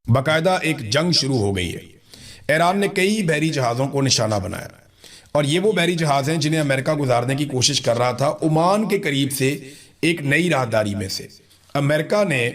बाकायदा एक जंग शुरू हो गई है। ईरान ने कई बहरी जहाज़ों को निशाना बनाया और ये वो बहरी जहाज़ हैं जिन्हें अमेरिका गुजारने की कोशिश कर रहा था ओमान के करीब से एक नई राहदारी में से। अमेरिका ने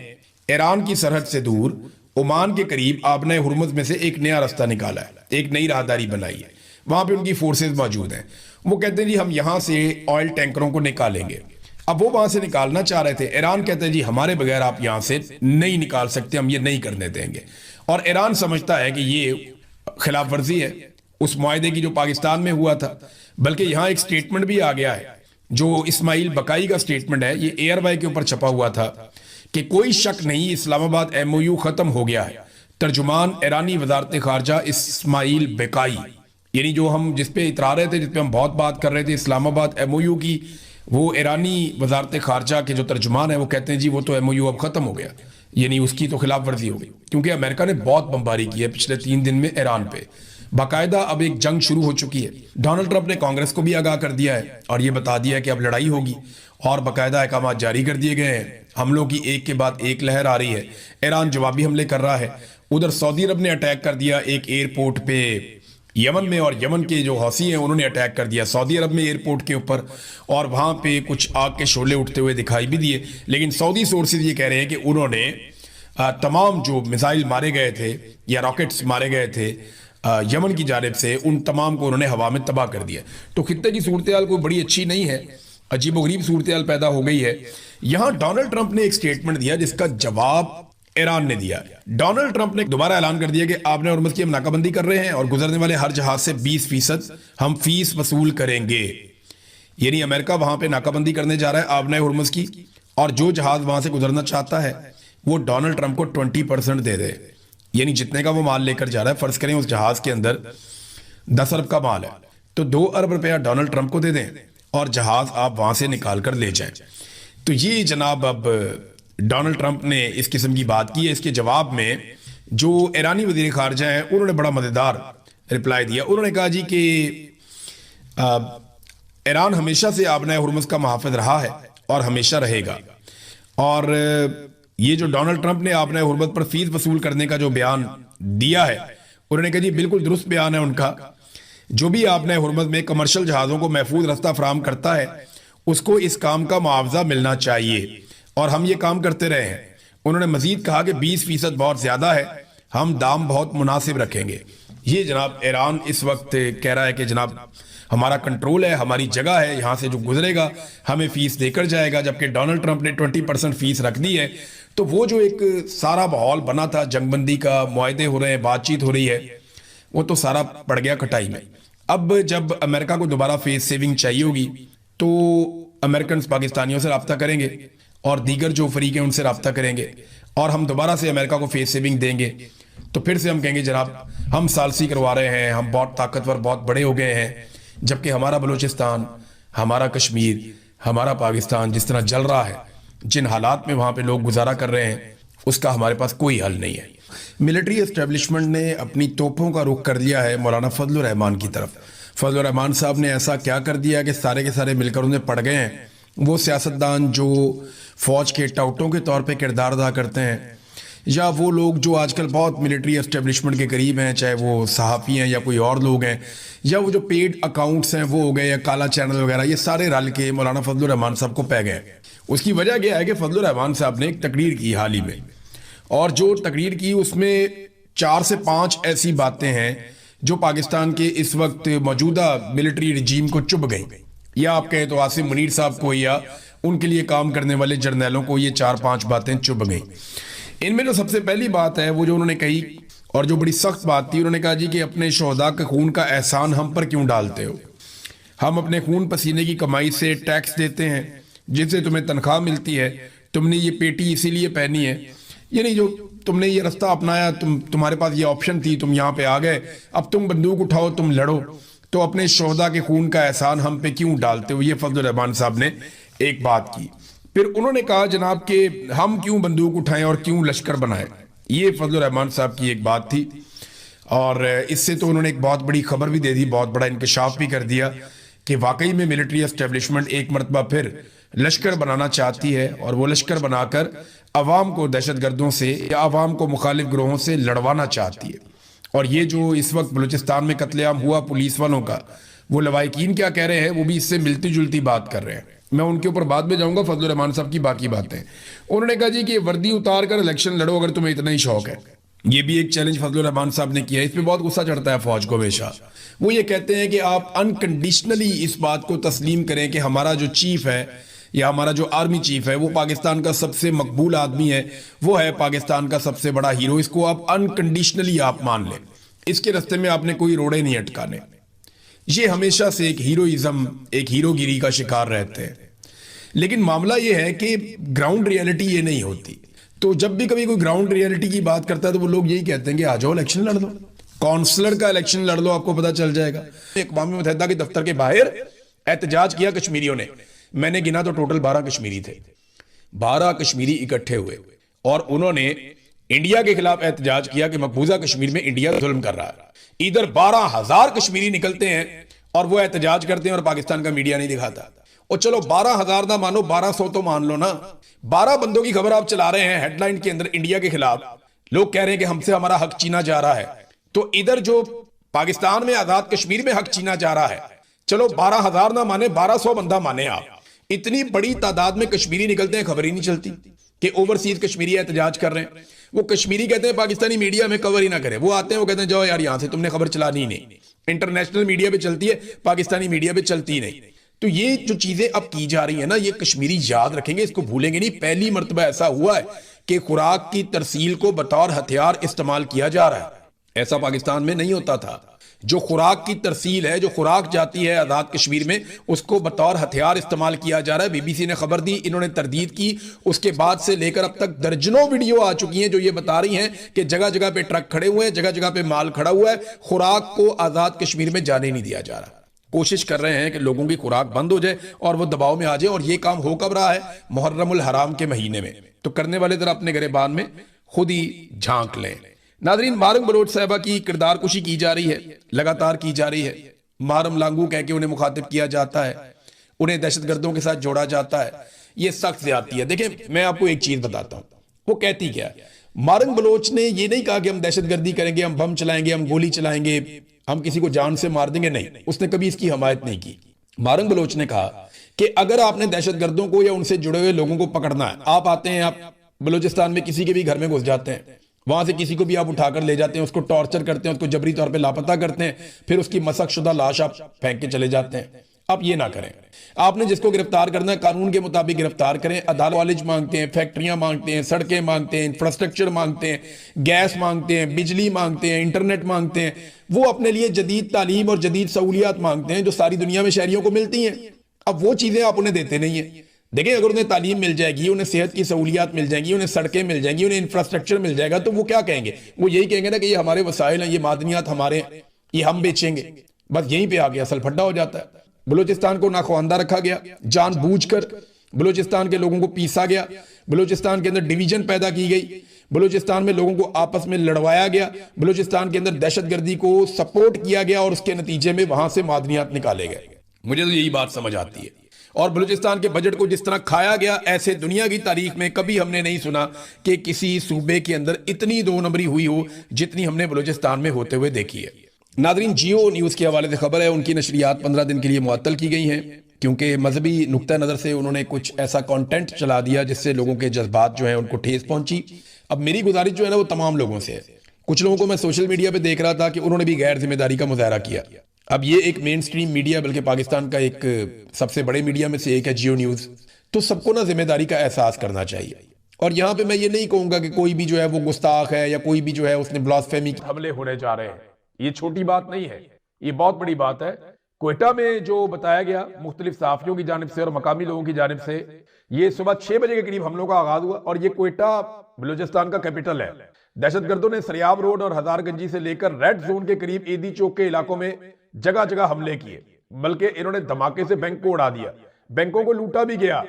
ईरान की सरहद से दूर ओमान के करीब आबने हुर्मुज़ में से एक नया रास्ता निकाला है, एक नई राहदारी बनाई है। वहाँ पे उनकी फोर्सेज मौजूद हैं। वो कहते हैं जी हम यहाँ से ऑयल टैंकरों को निकालेंगे। अब वो वहाँ से निकालना चाह रहे थे। ईरान कहते हैं जी हमारे बगैर आप यहाँ से नहीं निकाल सकते, हम ये नहीं करने देंगे। और ईरान समझता है कि ये खिलाफ वर्जी है उस मुआहदे की जो पाकिस्तान में हुआ था। बल्कि यहाँ एक स्टेटमेंट भी आ गया है जो इस्माइल बकाई का स्टेटमेंट है, ये एयरवाई के ऊपर छपा हुआ था कि कोई शक नहीं इस्लामाबाद एमओयू खत्म हो गया है। तर्जुमान ईरानी वजारत खारजा इस्माइल बकाई, यानी जो हम जिस पे इतरा रहे थे, जिस पे हम बहुत बात कर रहे थे इस्लामाबाद एमओयू की, वो ईरानी वजारत खारजा के जो तर्जुमान है वो कहते हैं जी वो तो एमओयू अब खत्म हो गया, यानी उसकी तो खिलाफ वर्जी हो गई। क्योंकि अमेरिका ने बहुत बमबारी की है पिछले 3 दिन में ईरान पे। बाकायदा अब एक जंग शुरू हो चुकी है। डोनाल्ड ट्रंप ने कांग्रेस को भी आगाह कर दिया है और ये बता दिया है कि अब लड़ाई होगी और बाकायदा अहकाम जारी कर दिए गए हैं। हमलों की एक के बाद एक लहर आ रही है। ईरान जवाबी हमले कर रहा है। उधर सऊदी अरब ने अटैक कर दिया एक एयरपोर्ट पे यमन में, और यमन के जो हौसी हैं उन्होंने अटैक कर दिया सऊदी अरब में एयरपोर्ट के ऊपर, और वहाँ पे कुछ आग के शोले उठते हुए दिखाई भी दिए। लेकिन सऊदी सोर्सेज ये कह रहे हैं कि उन्होंने तमाम जो मिसाइल मारे गए थे या रॉकेट्स मारे गए थे यमन की जानिब से, उन तमाम को उन्होंने हवा में तबाह कर दिया। तो खित्ते की सूरत हाल कोई बड़ी अच्छी नहीं है, अजीबोगरीब सूरत हाल पैदा हो गई है। यहाँ डोनाल्ड ट्रंप ने एक स्टेटमेंट दिया जिसका जवाब ईरान ने दिया। डोनाल्ड ट्रंप ने दोबारा ऐलान कर दिया कि आबने हुर्मुज़ की हम नाकाबंदी कर रहे हैं और गुजरने वाले हर जहाज से 20% हम फीस वसूल करेंगे। यानी अमेरिका वहां पे नाकाबंदी करने जा रहा है आबने हुर्मुज़ की, और जो जहाज वहां से गुजरना चाहता है वो डोनाल्ड ट्रंप को 20% दे दे। यानी जितने का वो माल लेकर जा रहा है, फर्ज करें उस जहाज के अंदर 10 अरब का माल है तो 2 अरब रुपया डोनाल्ड ट्रंप को दे दें और जहाज आप वहां से निकाल कर ले जाएं। तो ये जनाब अब डोनाल्ड ट्रंप ने इस किस्म की बात की है। इसके जवाब में जो ईरानी वजीर खारजा हैं उन्होंने बड़ा मजेदार रिप्लाई दिया। उन्होंने कहा जी कि ईरान हमेशा से आबने हुर्मुज़ का मुहाफ़िज़ रहा है और हमेशा रहेगा। और ये जो डोनाल्ड ट्रंप ने आबने हुर्मुज़ पर फीस वसूल करने का जो बयान दिया है, उन्होंने कहा जी बिल्कुल दुरुस्त बयान है उनका। जो भी आबने हुर्मुज़ में कमर्शियल जहाज़ों को महफूज रास्ता फराहम करता है उसको इस काम का मुआवजा मिलना चाहिए और हम ये काम करते रहे हैं। उन्होंने मजीद कहा कि 20% बहुत ज्यादा है, हम दाम बहुत मुनासिब रखेंगे। ये जनाब ईरान इस वक्त कह रहा है कि जनाब हमारा कंट्रोल है, हमारी जगह है, यहाँ से जो गुजरेगा हमें फीस देकर जाएगा। जबकि डोनाल्ड ट्रंप ने 20% फीस रख दी है। तो वो जो एक सारा माहौल बना था, जंगबंदी का, मुआहदे हो रहे हैं, बातचीत हो रही है, वो तो सारा पड़ गया कटाई में। अब जब अमेरिका को दोबारा फेस सेविंग चाहिए होगी तो अमेरिकन पाकिस्तानियों से रब्ता करेंगे और दीगर जो फरीक हैं उनसे रब्ता करेंगे और हम दोबारा से अमेरिका को फेस सेविंग देंगे। तो फिर से हम कहेंगे जनाब हम सालसी करवा रहे हैं, हम बहुत ताकतवर, बहुत बड़े हो गए हैं। जबकि हमारा बलूचिस्तान, हमारा कश्मीर, हमारा पाकिस्तान जिस तरह जल रहा है, जिन हालात में वहाँ पे लोग गुजारा कर रहे हैं, उसका हमारे पास कोई हल नहीं है। मिलिट्री एस्टेब्लिशमेंट ने अपनी तोपों का रुख कर लिया है मौलाना फजलुर रहमान की तरफ। फजलुर रहमान साहब ने ऐसा क्या कर दिया कि सारे के सारे मिलकर उन्हें पड़ गए हैं। वो सियासतदान जो फौज के टाउटों के तौर पे किरदार अदा करते हैं, या वो लोग जो आजकल बहुत मिलिट्री एस्टेब्लिशमेंट के करीब हैं, चाहे वो सहाफ़ी हैं या कोई और लोग हैं, या वो जो पेड अकाउंट्स हैं वो हो गए, या काला चैनल वगैरह, ये सारे रल के मौलाना फजलुर रहमान साहब को पै गए। उसकी वजह यह है कि फजलुर रहमान साहब ने एक तकरीर की हाल ही में, और जो तकरीर की उसमें 4 से 5 ऐसी बातें हैं जो पाकिस्तान के इस वक्त मौजूदा मिलिट्री रिजीम को चुभ गई, या आप कहें तो आसिम मुनीर साहब को या उनके लिए काम करने वाले जर्नैलों को ये 4-5 बातें चुभ गई। इनमें जो सबसे पहली बात है वो जो उन्होंने कही और जो बड़ी सख्त बात थी, उन्होंने कहा जी कि अपने शोहदा के खून का एहसान हम पर क्यों डालते हो? हम अपने खून पसीने की कमाई से टैक्स देते हैं, जिससे तुम्हें तनख्वाह मिलती है। तुमने ये पेटी इसीलिए पहनी है, यानी जो तुमने ये रास्ता अपनाया, तुम्हारे पास ये ऑप्शन थी, तुम यहाँ पे आ गए, अब तुम बंदूक उठाओ, तुम लड़ो, तो अपने शोहदा के खून का एहसान हम पे क्यों डालते हो? ये फजलुर रहमान साहब ने एक बात की। फिर उन्होंने कहा जनाब के हम क्यों बंदूक उठाएं और क्यों लश्कर बनाएं, ये फजलुर रहमान साहब की एक बात थी। और इससे तो उन्होंने एक बहुत बड़ी खबर भी दे दी, बहुत बड़ा इंकशाफ भी कर दिया कि वाकई में मिलिट्री एस्टेब्लिशमेंट एक मरतबा फिर लश्कर बनाना चाहती है और वो लश्कर बनाकर अवाम को दहशतगर्दों से या अवाम को मुखालिफ ग्रोहों से लड़वाना चाहती है। और ये जो इस वक्त बलूचिस्तान में कत्लेआम हुआ पुलिस वालों का, वो लवाहिकीन क्या कह रहे हैं, वो भी इससे मिलती जुलती बात कर रहे हैं। मैं उनके ऊपर बाद में जाऊंगा, फजलुर रहमान साहब की बाकी बातें। उन्होंने कहा जी कि वर्दी उतार कर इलेक्शन लड़ो अगर तुम्हें इतना ही शौक है। ये भी एक चैलेंज फजलुर रहमान साहब ने किया। इस पे बहुत गुस्सा चढ़ता है फौज को हमेशा। वो ये कहते हैं कि आप अनकंडीशनली इस बात को तस्लीम करें कि हमारा जो चीफ है या हमारा जो आर्मी चीफ है वो पाकिस्तान का सबसे मकबूल आदमी है, वो है पाकिस्तान का सबसे बड़ा हीरो। इसको आप अनकंडीशनली आप मान लें, इसके रास्ते में आपने कोई रोड़े नहीं अटकाने। ये हमेशा से एक हीरोइज्म, एक हीरोगिरी का शिकार रहते हैं। लेकिन मामला ये है कि ग्राउंड रियलिटी ये नहीं होती। तो जब भी कभी कोई ग्राउंड रियलिटी की बात करता है तो वो लोग यही कहते हैं कि आ जाओ इलेक्शन लड़ लो, काउंसलर का इलेक्शन लड़ लो, आपको पता चल जाएगा। अक़वाम मुत्तहिदा के दफ्तर के बाहर एहतजाज किया कश्मीरियों ने। मैंने गिना तो टोटल 12 कश्मीरी थे। 12 कश्मीरी इकट्ठे हुए और उन्होंने इंडिया के खिलाफ एहतजाज किया कि मकबूजा कश्मीर में इंडिया जुल्म कर रहा है। इधर 12,000 कश्मीरी निकलते हैं और वो एहतजाज करते हैं और पाकिस्तान का मीडिया नहीं दिखाता। और चलो 12,000 ना मानो, 1200 तो मान लो ना। 12 बंदों की खबर आप चला रहे हैं हेडलाइन के अंदर इंडिया के खिलाफ। लोग कह रहे हैं कि हमसे हमारा हक छीना जा रहा है। तो इधर जो पाकिस्तान में आजाद कश्मीर में हक छीना जा रहा है, चलो 12,000 ना माने, 1200 बंदा माने आप। इतनी बड़ी तादाद में कश्मीरी निकलते हैं, खबर ही नहीं चलती कि ओवरसीज कश्मीरी एहतजाज कर रहे हैं। वो कश्मीरी कहते हैं पाकिस्तानी मीडिया में कवर ही ना करे। वो आते हैं, वो कहते हैं जाओ यार यहां से, तुमने खबर चलानी ही नहीं। इंटरनेशनल मीडिया पे चलती है, पाकिस्तानी मीडिया पे चलती ही नहीं। तो ये जो चीजें अब की जा रही है ना, ये कश्मीरी याद रखेंगे, इसको भूलेंगे नहीं। पहली मर्तबा ऐसा हुआ है कि खुराक की तरसील को बतौर हथियार इस्तेमाल किया जा रहा है। ऐसा पाकिस्तान में नहीं होता था। जो खुराक की तरसील है, जो खुराक जाती है आजाद कश्मीर में, उसको बतौर हथियार इस्तेमाल किया जा रहा है। बीबीसी ने खबर दी, इन्होंने तरदीद की। उसके बाद से लेकर अब तक दर्जनों वीडियो आ चुकी हैं जो ये बता रही हैं कि जगह जगह पे ट्रक खड़े हुए हैं, जगह जगह पे माल खड़ा हुआ है। खुराक को आजाद कश्मीर में जाने नहीं दिया जा रहा। कोशिश कर रहे हैं कि लोगों की खुराक बंद हो जाए और वो दबाव में आ जाए। और ये काम हो कब रहा है? मुहर्रमुल हराम के महीने में। तो करने वाले जरा अपने गिरेबान में खुद ही झांक लें। नादरीन, मारम बलोच साहबा की किरदार कुशी की जा रही है, लगातार की जा रही है। मारम लांगू कह के उन्हें मुखातिब किया जाता है, उन्हें दहशतगर्दों के साथ जोड़ा जाता है। ये सख्त ज्यादती है। देखें, मैं आपको एक चीज बताता हूं, वो कहती क्या है। मारम बलोच ने ये नहीं कहा कि हम दहशतगर्दी करेंगे, हम बम चलाएंगे, हम गोली चलाएंगे, हम किसी को जान से मार देंगे। नहीं, उसने कभी इसकी हमायत नहीं की। मारम बलोच ने कहा कि अगर आपने दहशतगर्दों को या उनसे जुड़े हुए लोगों को पकड़ना है, आप आते हैं, आप बलूचिस्तान में किसी के भी घर में घुस जाते हैं, वहां से किसी को भी आप उठाकर ले जाते हैं, उसको टॉर्चर करते हैं, उसको जबरी तौर पे लापता करते हैं, फिर उसकी मशक़शुदा लाश आप फेंक के चले जाते हैं। आप ये ना करें। आपने जिसको गिरफ्तार करना है कानून के मुताबिक गिरफ्तार करें। अदालत कॉलेज मांगते हैं, फैक्ट्रियां मांगते हैं, सड़कें मांगते हैं, इंफ्रास्ट्रक्चर मांगते हैं, गैस मांगते हैं, बिजली मांगते हैं, इंटरनेट मांगते हैं। वो अपने लिए जदीद तालीम और जदीद सहूलियात मांगते हैं जो सारी दुनिया में शहरियों को मिलती हैं। अब वो चीजें आप उन्हें देते नहीं है। देखिए, अगर उन्हें तालीम मिल जाएगी, उन्हें सेहत की सहूलियात मिल जाएंगी, उन्हें सड़कें मिल जाएंगी, उन्हें इंफ्रास्ट्रक्चर मिल जाएगा, तो वो क्या कहेंगे? वो यही कहेंगे ना कि ये हमारे वसाइल हैं, ये मादनियात हमारे हैं, ये हम बेचेंगे। बस यहीं पे आगे असल फड्डा हो जाता है। बलूचिस्तान को नाखवानदा रखा गया, जानबूझकर बलूचिस्तान के लोगों को पीसा गया, बलूचिस्तान के अंदर डिवीजन पैदा की गई, बलूचिस्तान में लोगों को आपस में लड़वाया गया, बलूचिस्तान के अंदर दहशतगर्दी को सपोर्ट किया गया और उसके नतीजे में वहां से मादनियात निकाले गए। मुझे तो यही बात समझ आती है। और बलूचिस्तान के बजट को जिस तरह खाया गया, ऐसे दुनिया की तारीख में कभी हमने नहीं सुना कि किसी सूबे के अंदर इतनी दो नंबरी हुई हो जितनी हमने बलूचिस्तान में होते हुए देखी है। नादरीन, जियो न्यूज़ के हवाले से खबर है, उनकी नशरियात 15 दिन के लिए मुअत्तल की गई हैं क्योंकि मजहबी नुक्ता नज़र से उन्होंने कुछ ऐसा कंटेंट चला दिया जिससे लोगों के जज्बात जो हैं उनको ठेस पहुंची। अब मेरी गुजारिश जो है ना वो तमाम लोगों से है। कुछ लोगों को मैं सोशल मीडिया पे देख रहा था कि उन्होंने भी गैर जिम्मेदारी का मुजाहरा किया। अब ये एक मेन स्ट्रीम मीडिया, बल्कि पाकिस्तान का एक सबसे बड़े मीडिया में से एक है जियो न्यूज़। तो सबको ना जिम्मेदारी का एहसास करना चाहिए। और यहाँ पे मैं ये नहीं कहूँगा कि कोई भी जो है वो गुस्ताख है या कोई भी जो है उसने ब्लास्फेमी हमले होने जा रहे हैं। ये छोटी बात नहीं है, ये बहुत बड़ी बात है। क्वेटा में जो बताया गया मुख्तलिफ सहाफियों की जानिब से और मकामी लोगों की जानिब से, ये सुबह 6 बजे के करीब हमलों का आगाज हुआ और ये क्वेटा बलूचिस्तान का कैपिटल है। दहशतगर्दों ने सरियाब रोड और हजारगंजी से लेकर रेड जोन के करीब ईदी चौक के इलाकों में जगह जगह हमले किए, बल्कि इन्होंने धमाके से बैंक को उड़ा दिया, बैंकों को लूटा भी गया।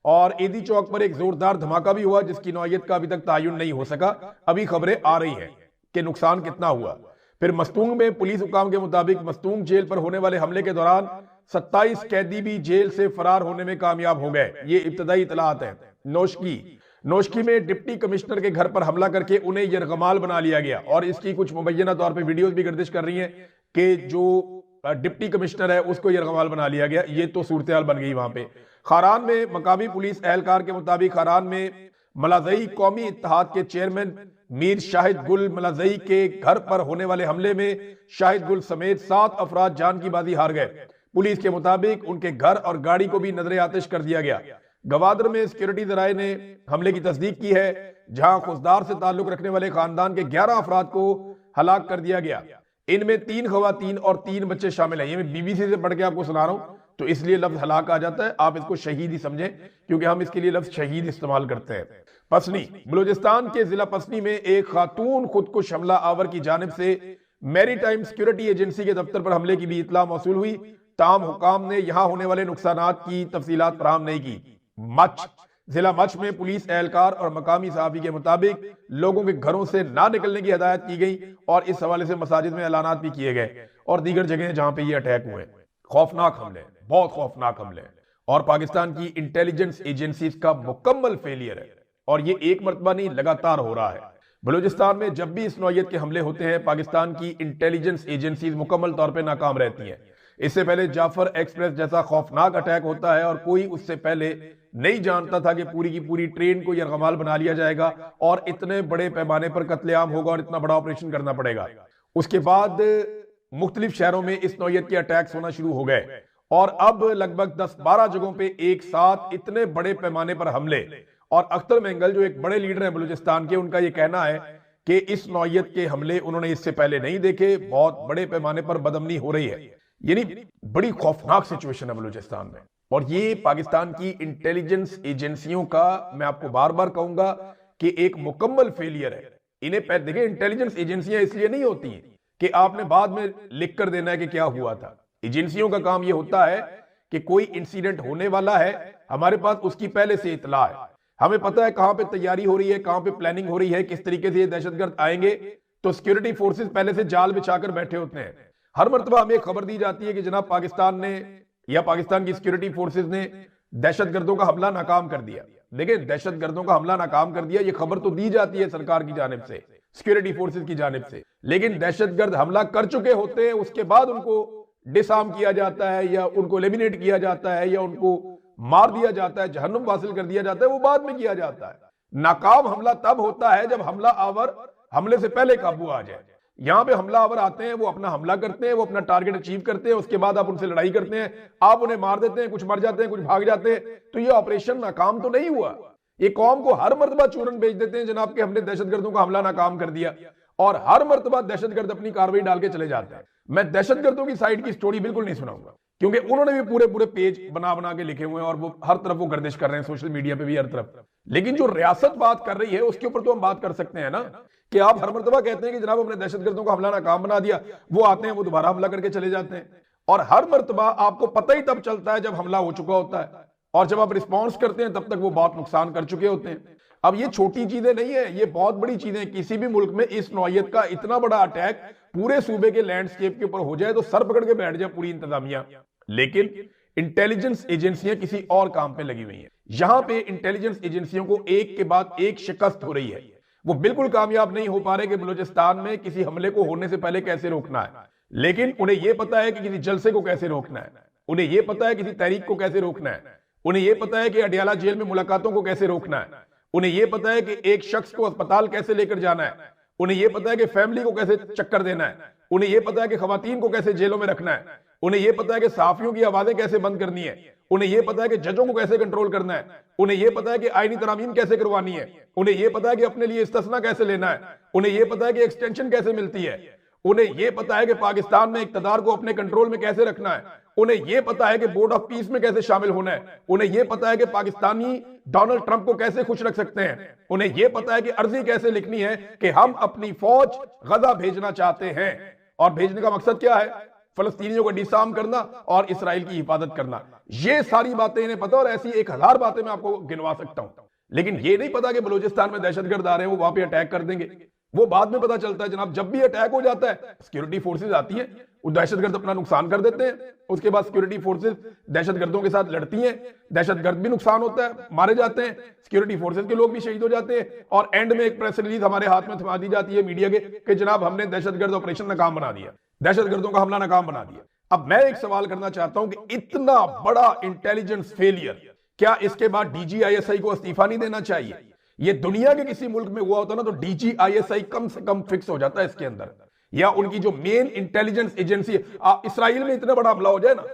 और ईदी चौक पर एक जोरदार धमाका भी हुआ जिसकी नौयत का अभी तक तायुन नहीं हो सका। अभी खबरें आ रही हैं कि नुकसान कितना हुआ। फिर मस्तूंग में पुलिस हुकाम के मुताबिक मस्तूंग जेल पर होने वाले हमले के दौरान 27 कैदी भी जेल से फरार होने में कामयाब हो गए। ये इब्तदाई इतलात है। नौशकी नोशकी में डिप्टी कमिश्नर के घर पर हमला करके उन्हें यरगमाल बना लिया गया और इसकी कुछ मुबैना तौर पे वीडियोस भी गर्दिश कर रही हैं कि जो डिप्टी कमिश्नर है उसको यरगमाल बना लिया गया। ये तो सूरत बन गई वहां पे। खारान में मकामी पुलिस एहलकार के मुताबिक खारान में मलाजई कौमी इत्तेहाद के चेयरमैन मीर शाहिद गुल मलाजई के घर पर होने वाले हमले में शाहिद गुल समेत 7 अफराद जान की बाजी हार गए। पुलिस के मुताबिक उनके घर और गाड़ी को भी नजर आतिश कर दिया गया। गवादर में सिक्योरिटी जराये ने हमले की तस्दीक की है, जहां खुशदार से ताल्लुक रखने वाले खानदान के 11 अफराद को हलाक कर दिया गया। इनमें 3 खवातीन और 3 बच्चे शामिल हैं। ये मैं बीबीसी से पढ़ के आपको सुना रहा हूं, तो इसलिए लफ्ज हलाक आ जाता है। आप इसको शहीद ही समझें, क्योंकि हम इसके लिए लफ्ज शहीद इस्तेमाल करते हैं। पसनी, बलूचिस्तान के जिला पसनी में एक खातून खुदकुश हमला आवर की जानिब से मैरी टाइम सिक्योरिटी एजेंसी के दफ्तर पर हमले की भी इतला मौसूल हुई। ताम हुकाम ने यहां होने वाले नुकसानात की तफसीलात फराहम नहीं की। मच, जिला मच में पुलिस एहलकार और मकामी सहाफी के मुताबिक लोगों के घरों से ना निकलने की हिदायत की गई और इस हवाले से मसाजिद में ऐलानात भी किए गए और दीगर जगह जहां पे ये अटैक हुए। खौफनाक हमले, बहुत खौफनाक हमले, और पाकिस्तान की इंटेलिजेंस एजेंसीज का मुकम्मल फेलियर है और ये एक मरतबा नहीं, लगातार हो रहा है। बलूचिस्तान में जब भी इस नौयत के हमले होते हैं, पाकिस्तान की इंटेलिजेंस एजेंसीज मुकम्मल तौर पर नाकाम रहती हैं। इससे पहले जाफर एक्सप्रेस जैसा खौफनाक अटैक होता है और कोई उससे पहले नहीं जानता था कि पूरी की पूरी ट्रेन को यरगमाल बना लिया जाएगा और इतने बड़े पैमाने पर कत्लेआम होगा और इतना बड़ा ऑपरेशन करना पड़ेगा। उसके बाद मुख्तलिफ शहरों में इस नौयत के अटैक्स होना शुरू हो गए और अब लगभग 10-12 जगहों पे एक साथ इतने बड़े पैमाने पर हमले। और अख्तर मेंगल जो एक बड़े लीडर हैं बलूचिस्तान के, उनका यह कहना है कि इस नौयत के हमले उन्होंने इससे पहले नहीं देखे, बहुत बड़े पैमाने पर बदअमनी हो रही है। यानी बड़ी खौफनाक सिचुएशन है बलूचिस्तान में और ये पाकिस्तान की इंटेलिजेंस एजेंसियों का, मैं आपको बार बार कहूंगा कि एक मुकम्मल फेलियर है। इन्हें देखिए, इंटेलिजेंस एजेंसियां इसलिए नहीं होती हैं कि आपने बाद में लिख कर देना है कि क्या हुआ था। एजेंसियों का काम यह होता है कि कोई इंसिडेंट होने वाला है, हमारे पास उसकी पहले से इतला है, हमें पता है कहां पे तैयारी हो रही है, कहां पे प्लानिंग हो रही है, किस तरीके से ये दहशतगर्द आएंगे, तो सिक्योरिटी फोर्सेस पहले से जाल बिछाकर बैठे होते हैं। हर मर्तबा हमें खबर दी जाती है कि जनाब पाकिस्तान ने या पाकिस्तान की सिक्योरिटी फोर्सेस ने दहशतगर्दों का हमला नाकाम कर दिया। देखिए, दहशतगर्दों का हमला नाकाम कर दिया, ये खबर तो दी जाती है सरकार की जानिब से, सिक्योरिटी फोर्सेस की जानिब से, लेकिन दहशतगर्द हमला कर चुके होते हैं, उसके बाद उनको डिसआर्म किया जाता है या उनको एलिमिनेट किया जाता है या उनको मार दिया जाता है, जहन्नुम हासिल कर दिया जाता है, वो बाद में किया जाता है। नाकाम हमला तब होता है जब हमला आवर हमले से पहले काबू आ जाए। यहां पे हमला आवर आते हैं, वो अपना हमला करते हैं, वो अपना टारगेट अचीव करते हैं, उसके बाद आप उनसे लड़ाई करते हैं, आप उन्हें मार देते हैं, कुछ मर जाते हैं, कुछ भाग जाते हैं, तो ये ऑपरेशन नाकाम तो नहीं हुआ। ये कौम को हर मर्तबा चूरन भेज देते हैं जनाब के हमने दहशतगर्दों का हमला नाकाम कर दिया, और हर मर्तबा दहशतगर्द अपनी कार्रवाई डाल के चले जाते हैं। मैं दहशतगर्दों की साइड की स्टोरी बिल्कुल नहीं सुनाऊंगा, क्योंकि उन्होंने भी पूरे पूरे पेज बना बना के लिखे हुए हैं और वो हर तरफ वो गर्दिश कर रहे हैं, सोशल मीडिया पे भी हर तरफ। लेकिन जो रियासत बात कर रही है उसके ऊपर तो हम बात कर सकते हैं ना, कि आप हर मर्तबा कहते हैं कि जनाब हमने दहशतगर्दों का हमला नाकाम बना दिया, वो आते हैं, वो दोबारा हमला करके चले जाते हैं, और हर मर्तबा आपको पता ही तब चलता है जब हमला हो चुका होता है, और जब आप रिस्पॉन्स करते हैं तब तक वो बहुत नुकसान कर चुके होते हैं। अब ये छोटी चीजें नहीं है, ये बहुत बड़ी चीजें। किसी भी मुल्क में इस नौयत का इतना बड़ा अटैक पूरे सूबे के लैंडस्केप के ऊपर हो जाए तो सर पकड़ के बैठ जाए पूरी इंतजामिया। लेकिन इंटेलिजेंस एजेंसियां किसी और काम पे लगी हुई हैं। यहां पे इंटेलिजेंस एजेंसियों को एक के बाद एक शिकस्त हो रही है। वो बिल्कुल कामयाब नहीं हो पा रहे कि बलूचिस्तान में किसी हमले को होने से पहले कैसे रोकना है, लेकिन उन्हें यह पता है कि किसी जलसे को कैसे रोकना है, उन्हें यह पता है किसी तहरीक को कैसे रोकना है, उन्हें यह पता है कि अडियाला जेल में मुलाकातों को कैसे रोकना है, उन्हें यह पता है कि एक शख्स को अस्पताल कैसे लेकर जाना है, उन्हें यह पता है कि फैमिली को कैसे चक्कर देना है, उन्हें यह पता है कि खवातीन को कैसे जेलों में रखना है, उन्हें यह पता है कि सहाफियों की आवाजें कैसे बंद करनी है, उन्हें यह पता है कि जजों को कैसे कंट्रोल करना है, उन्हें यह पता है कि आईनी तरामीम कैसे करवानी है, उन्हें यह पता है कि अपने लिए इस्तिस्ना कैसे लेना है, उन्हें यह पता है कि एक्सटेंशन कैसे मिलती है, उन्हें यह पता है कि पाकिस्तान में इक्तदार को अपने कंट्रोल में कैसे रखना है, उन्हें यह पता है कि बोर्ड ऑफ पीस में कैसे शामिल होना है, उन्हें यह पता है कि पाकिस्तानी डोनाल्ड ट्रंप को कैसे खुश रख सकते हैं, उन्हें यह पता है कि अर्जी कैसे लिखनी है कि हम अपनी फौज गजा भेजना चाहते हैं, और भेजने का मकसद क्या है, फलस्तीनियों को डिसआर्म करना और इसराइल की हिफाजत करना। ये सारी बातें इन्हें पता, और ऐसी 1000 बातें मैं आपको गिनवा सकता हूं। लेकिन ये नहीं पता कि बलूचिस्तान में दहशतगर्द आ रहे हैं, वो वहां पे अटैक कर देंगे। वो बाद में पता चलता है जनाब, जब भी अटैक हो जाता है सिक्योरिटी फोर्सेज आती हैं, वो दहशतगर्द अपना नुकसान कर देते हैं, उसके बाद सिक्योरिटी फोर्सेज दहशतगर्दों के साथ लड़ती हैं, दहशतगर्द भी नुकसान होता है, मारे जाते हैं, सिक्योरिटी फोर्सेज के लोग भी शहीद हो जाते हैं, और एंड में एक प्रेस रिलीज हमारे हाथ में थमा दी जाती है मीडिया के कि जनाब हमने दहशतगर्द ऑपरेशन नाकाम बना दिया, दहशतगर्दों का हमला नाकाम बना दिया। अब मैं एक सवाल करना चाहता हूं कि इतना बड़ा इंटेलिजेंस फेलियर, क्या इसके बाद डीजीआईएसआई को इस्तीफा नहीं देना चाहिए? ये दुनिया के किसी मुल्क में हुआ होता ना तो डीजीआईएसआई कम से कम फिक्स हो जाता है इसके अंदर, या उनकी जो मेन इंटेलिजेंस एजेंसी है। इसराइल में इतना बड़ा हमला हो जाए ना,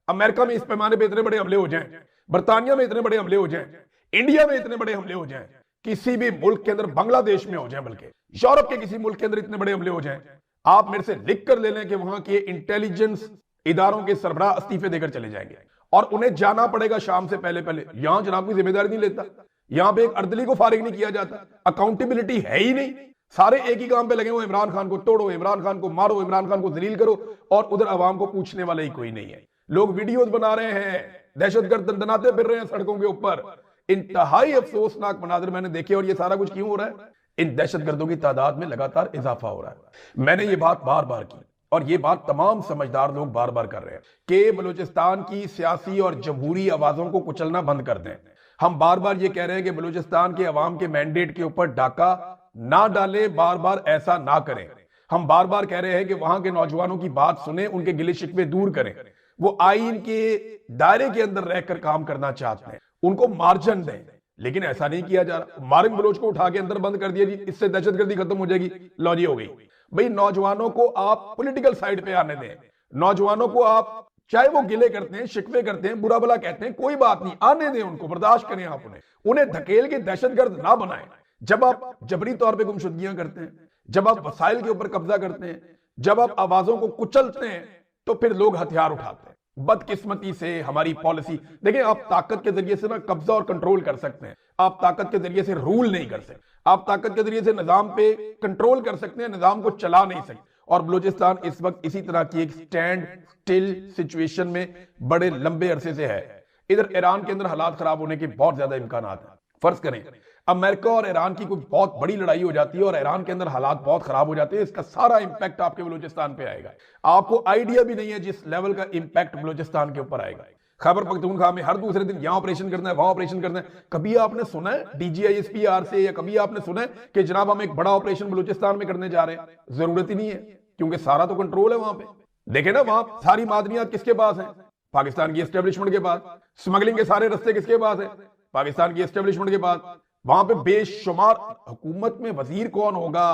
अमेरिका में इस पैमाने पे इतने बड़े हमले हो जाएं, बर्तानिया में इतने बड़े हमले हो जाएं, इंडिया में इतने बड़े हमले हो जाएं, किसी भी मुल्क के अंदर, बांग्लादेश में हो जाए, बल्कि यूरोप के किसी मुल्क के अंदर इतने बड़े हमले हो जाएं, आप मेरे से लिख कर ले लें कि वहां के इंटेलिजेंस इदारों के सरबराह इस्तीफे देकर चले जाएंगे, और उन्हें जाना पड़ेगा शाम से पहले पहले। यहां जनाब कोई जिम्मेदारी नहीं लेता, यहां पे एक अर्दली को फारिग नहीं किया जाता, अकाउंटेबिलिटी है ही नहीं, सारे एक ही काम पे लगे हुए, इमरान खान को तोड़ो, इमरान खान को मारो, इमरान खान को जलील करो, और उधर अवाम को पूछने वाला ही कोई नहीं है। लोग वीडियोस बना रहे हैं, दहशतगर्द दंदनाते फिर रहे हैं सड़कों के ऊपर, इंतहाई अफसोसनाक मनाजिर मैंने देखे। और ये सारा कुछ क्यों हो रहा है? इन दहशतगर्दों की तादाद में लगातार इजाफा हो रहा है। मैंने ये बात बार बार की, और ये बात तमाम समझदार लोग बार बार कर रहे हैं कि बलूचिस्तान की सियासी और जमहूरी आवाजों को कुचलना बंद कर दें। हम बार बार ये कह रहे हैं कि बलूचिस्तान के अवाम के मैंडेट के ऊपर डाका ना डालें, बार बार ऐसा ना करें। हम बार बार कह रहे हैं कि वहां के नौजवानों की बात सुने, उनके गिले शिकवे दूर करें। वो आईन के दायरे के अंदर रहकर काम करना चाहते हैं, उनको मार्जिन दें, लेकिन ऐसा नहीं किया जा रहा। मारिम बलोच को उठा के अंदर बंद कर दिया जी, इससे दहशतगर्दी खत्म हो जाएगी, लॉ जी हो गई। भाई नौजवानों को आप पॉलिटिकल साइड पे आने दें, नौजवानों को आप चाहे वो गिले करते हैं, शिकवे करते हैं, बुरा भला कहते हैं, कोई बात नहीं, आने दें उनको, बर्दाश्त करें आप उन्हें धकेल के दहशतगर्द ना बनाएं। जब आप जबरी तौर पे गुमशुदगियां करते हैं, जब आप वसाइल के ऊपर कब्जा करते हैं, जब आप आवाजों को कुचलते हैं, तो फिर लोग हथियार उठाते हैं। बदकिस्मती से हमारी पॉलिसी देखिए, आप ताकत के जरिए से ना कब्जा और कंट्रोल कर सकते हैं, आप ताकत के जरिए से रूल नहीं कर सकते, आप ताकत के जरिए से निजाम पे कंट्रोल कर सकते हैं, निजाम को चला नहीं सकते। और बलूचिस्तान इस वक्त इसी तरह की एक स्टैंड स्टिल सिचुएशन में बड़े लंबे अरसे से है। इधर ईरान के अंदर हालात खराब होने के बहुत ज्यादा इम्कान हैं। फर्ज करें अमेरिका और ईरान की कोई बहुत बड़ी लड़ाई हो जाती है और ईरान के अंदर हालात बहुत खराब हो जाते हैं, इसका सारा इंपैक्ट आपके बलूचिस्तान पे आएगा। आपको आइडिया भी नहीं है जिस लेवल का इंपैक्ट बलूचिस्तान के ऊपर आएगा। खैबर पख्तूनख्वा में हर दूसरे दिन यहां ऑपरेशन करना है, वहां ऑपरेशन करना है। कभी आपने सुना है डीजीआईएसपीआर से, या कभी आपने सुना है कि जनाब हम एक बड़ा ऑपरेशन बलूचिस्तान में करने जा रहे हैं? जरूरत ही नहीं है, क्योंकि सारा तो कंट्रोल है वहां पे। देखे ना, वहां सारी मादनियात किसके पास है? पाकिस्तान की एस्टेब्लिशमेंट के पास। स्मगलिंग के सारे रास्ते किसके पास है? पाकिस्तान की एस्टेब्लिशमेंट के पास। वहां पे बेशुमार, हुकूमत में वजीर कौन होगा,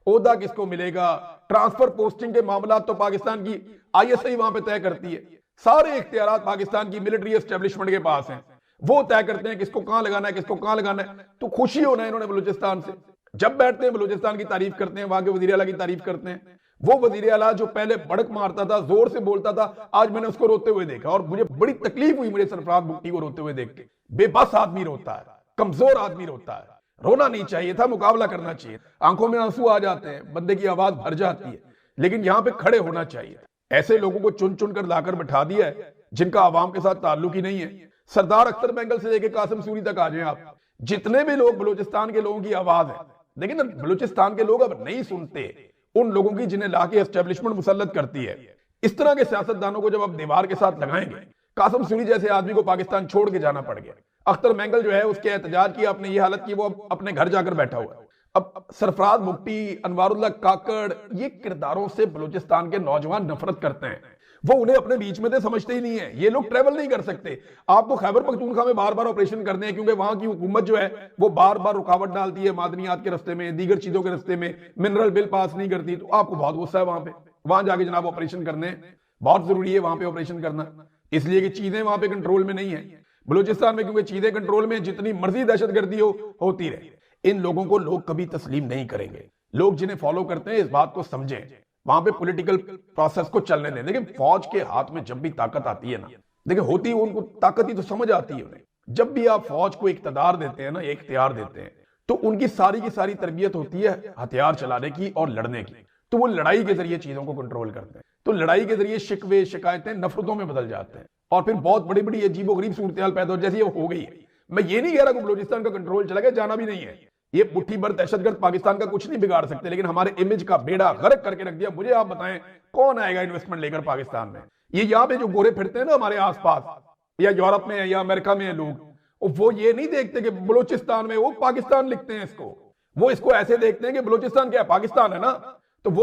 ओहदा किसको मिलेगा, ट्रांसफर पोस्टिंग के मामला तो पाकिस्तान की आईएसआई वहां पे तय करती है। सारे इख्तियार पाकिस्तान की मिलिट्री एस्टेब्लिशमेंट के पास हैं, वो तय करते हैं किसको कहां लगाना है, किसको कहां लगाना है। तो खुशी होना है इन्होंने बलूचिस्तान से। जब बैठते हैं बलूचिस्तान की तारीफ करते हैं, वहां के वजीर आला की तारीफ करते हैं। वो वजीर आला जो पहले भड़क मारता था, जोर से बोलता था, आज मैंने उसको रोते हुए देखा और मुझे बड़ी तकलीफ हुई मुझे सरफराज भुट्टी को रोते हुए देख के। बेबस आदमी रोता है, कमजोर आदमी रोता है। रोना नहीं चाहिए था, मुकाबला करना चाहिए। आंखों में आंसू आ जाते हैं, बंदे की आवाज भर जाती है, लेकिन यहां पे खड़े होना चाहिए। ऐसे लोगों को चुन चुन कर लाकर बैठा दिया है जिनका आवाम के साथ ताल्लुक ही नहीं है। सरदार अख्तर बेंगल से लेकर कासिम सूरी तक आ जाए आप, जितने भी लोग बलूचिस्तान के लोगों की आवाज है, लेकिन बलूचिस्तान के लोग अब नहीं सुनते उन लोगों की जिन्हें लाके एस्टेब्लिशमेंट मुसल्लत करती है। इस तरह के सियासतदानों को जब आप दीवार के साथ लगाएंगे, कासिम सूरी जैसे आदमी को पाकिस्तान छोड़ के जाना पड़ गया। अख्तर बेंगल जो है उसके एहतजाज की आपने ये हालत की, वो अपने घर जाकर बैठा हुआ है। अब सरफराज भुट्टी, अनवारुल्लाह काकड़, ये किरदारों से बलूचिस्तान के नौजवान नफरत करते हैं। वो उन्हें अपने बीच में तो समझते ही नहीं है। ये लोग ट्रेवल नहीं कर सकते। आपको खैबर पख्तूनख्वा में बार बार ऑपरेशन करने हैं, क्योंकि वहां की हुकूमत जो है वो बार बार रुकावट डालती है मादनियात के रास्ते में, दीगर चीजों के रास्ते में, मिनरल बिल पास नहीं करती। तो आपको बहुत गुस्सा है वहां पे, वहां जाके जनाब ऑपरेशन करने बहुत जरूरी है वहां पे ऑपरेशन करना, इसलिए कि चीजें वहां पे कंट्रोल में नहीं है बलूचिस्तान में। क्योंकि चीजें कंट्रोल में, जितनी मर्जी दहशतगर्दी होती रहे, इन लोगों को लोग कभी तस्लीम नहीं करेंगे। लोग जिन्हें फॉलो करते हैं इस बात को समझें, वहां पे पॉलिटिकल प्रोसेस को चलने दें। लेकिन फौज के हाथ में जब भी ताकत आती है ना, देखिए होती है उनको ताकत ही तो समझ आती है उन्हें। जब भी आप फौज को इख्तियार देते हैं ना, इख्तियार देते हैं, तो उनकी सारी की सारी तरबियत होती है हथियार चलाने की और लड़ने की। तो वो लड़ाई के जरिए चीजों को कंट्रोल करते हैं। तो लड़ाई के जरिए शिकवे, शिकायतें नफरतों में बदल जाते हैं और फिर बहुत बड़ी बड़ी अजीबो गरीब सूरत पैदा हो, जैसी वो हो गई है। मैं ये नहीं कह रहा कि बलूचिस्तान का कंट्रोल चला गया, जाना भी नहीं है। ये मुट्ठी भर दहशतगर्द पाकिस्तान का कुछ नहीं बिगाड़ सकते, लेकिन हमारे इमेज का बेड़ा गर्क करके रख दिया। मुझे आप बताएं कौन आएगा इन्वेस्टमेंट लेकर पाकिस्तान में? ये यहाँ पे जो गोरे फिरते हैं ना हमारे आसपास, या यूरोप में है या अमेरिका में है लोग, वो ये नहीं देखते कि बलूचिस्तान में, वो पाकिस्तान लिखते हैं इसको, वो इसको ऐसे देखते हैं कि बलूचिस्तान क्या है, पाकिस्तान है ना।